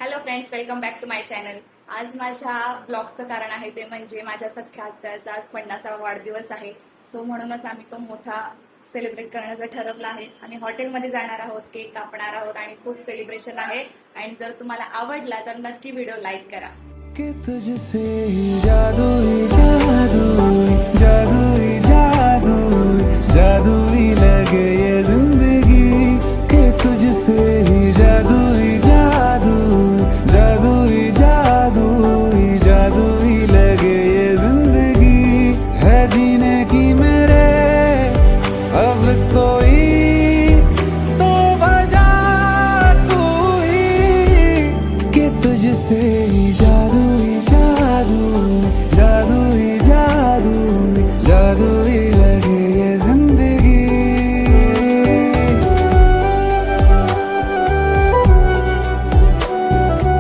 Hello friends, welcome back to my channel. आज माझ्या ब्लॉगचं कारण आहे ते म्हणजे माझ्या सख्या आत्याचा आज 50वा वाढदिवस आहे. सो म्हणूनच आम्ही तो मोठा सेलिब्रेट करण्याचं ठरवलं आहे. आम्ही हॉटेलमध्ये जाणार आहोत, केक कापणार आहोत आणि खूप सेलिब्रेशन आहे. आणि जर तुम्हाला आवडला तर नक्की व्हिडिओ लाईक करा. कि तुझसे ही जादू ही जादू जादू ही जादू जादू ही लगे ये जिंदगी कि तुझसे ही जादू ही जादू जादू ही जादू जादू ही लगे ये जिंदगी है जीने की मेरे अब कोई तो वजह तू ही कि तुझसे